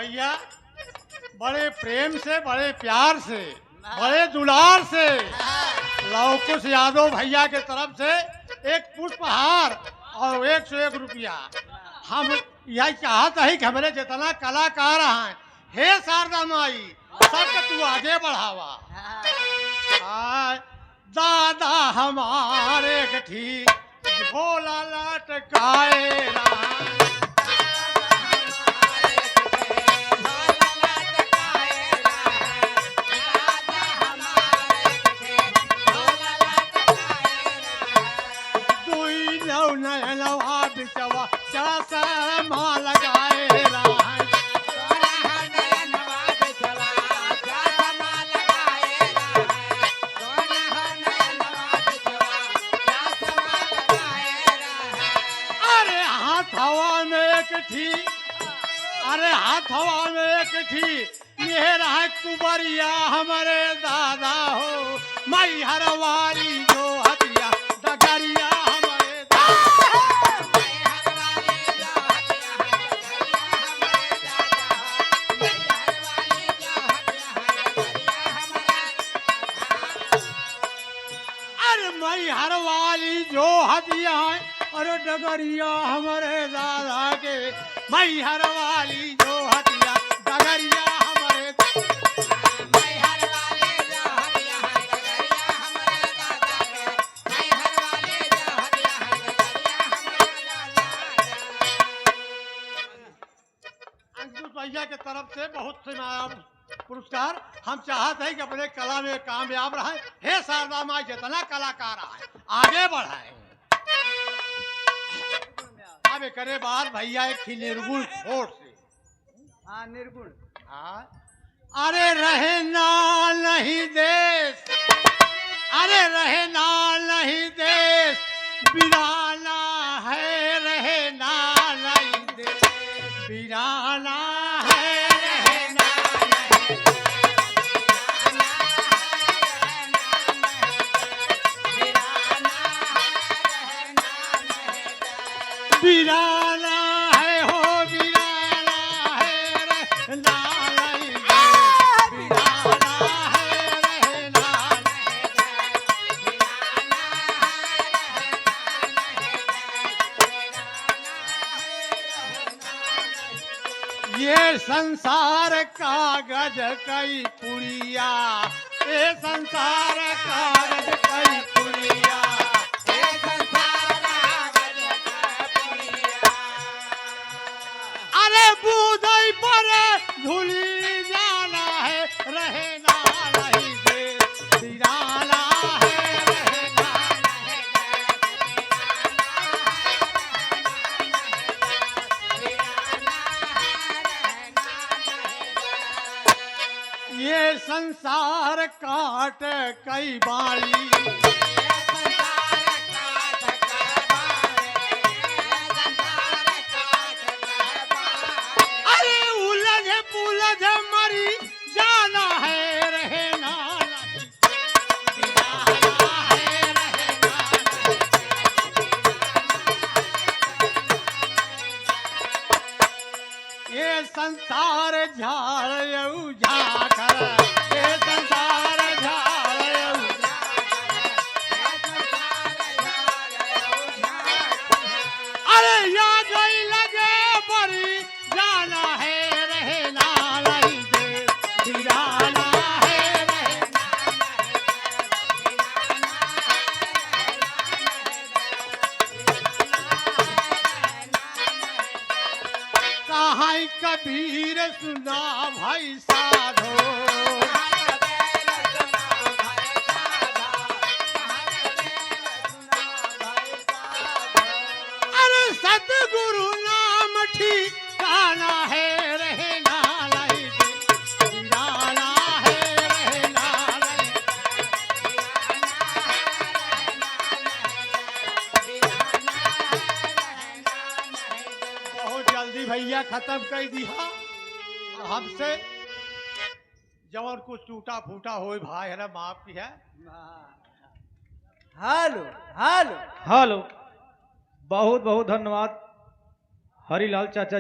भैया बड़े प्रेम से, बड़े प्यार से, बड़े दुलार से लवकुश यादव भैया के तरफ से एक पुष्पहार और 101 रुपया। हम यही चाहत है कि हमारे जितना कलाकार हैं, हे शारदा माई सबके तू आगे बढ़ावा। दादा हमारे कठी भोला लटकाए रहा। नयनवा बिचवा चश्मा लगाए रहा। अरे हाथवा में एक थी, अरे हाथवा में एक थी, ये रहा कुबरिया हमारे दादा हो। मई हरवाली जो हथिया डगरिया हर वाली जो हथिया है। अरे डगरिया हमारे दादा के, मई हर वाली जो हथिया डगरिया हमारे मई हर वाली जो हथिया है, डगरिया हमारे दादा के, मई हर वाली जो हथिया है, डगरिया हमारे दादा के। अंकुश भैया के तरफ से बहुत से नाम पुरस्कार। हम चाहते हैं कि अपने कला में कामयाब रहे। हे शारदा माई जितना कलाकार आए आगे बढ़ाए। अब करे बाद भैया एक थी निर्गुण छोट से। हाँ निर्गुण। हाँ अरे रहे ना नहीं देश, अरे रहे ना नहीं देश, बिराना है रहे ना नहीं देश, बिराना बिराना है हो, बिराना है रहना नहीं दे, बिराना है रहना नहीं दे, बिराना है रहना नहीं दे। ये संसार कागज कई पुड़िया, ये संसार कागज कई पुड़िया, बूझई पर धुली जाना है रहना नहीं दे, बिराना है रहना नहीं दे, बिराना है रहना नहीं दे। ये संसार काट कई बारी, मरी जाना है रहना नहीं, बिराना है रहना नहीं। ये संसार झाड़ झाकर, ये संसार झाड़, अरे या गई लगे बड़ी जाना है रहना नहीं दे, बिराना है रहना नहीं दे। कहाँ कबीर सुना भाई साधो, अरे सतगुरु नाम ठिकाना है रहना नहीं दे, बिराना है रहना नहीं दे। बहुत जल्दी भैया खत्म कर दिया। हमसे जवन कुछ टूटा फूटा हो भाई है ना, माफ की है। हेलो हेलो हेलो, बहुत बहुत धन्यवाद हरिलाल चाचा।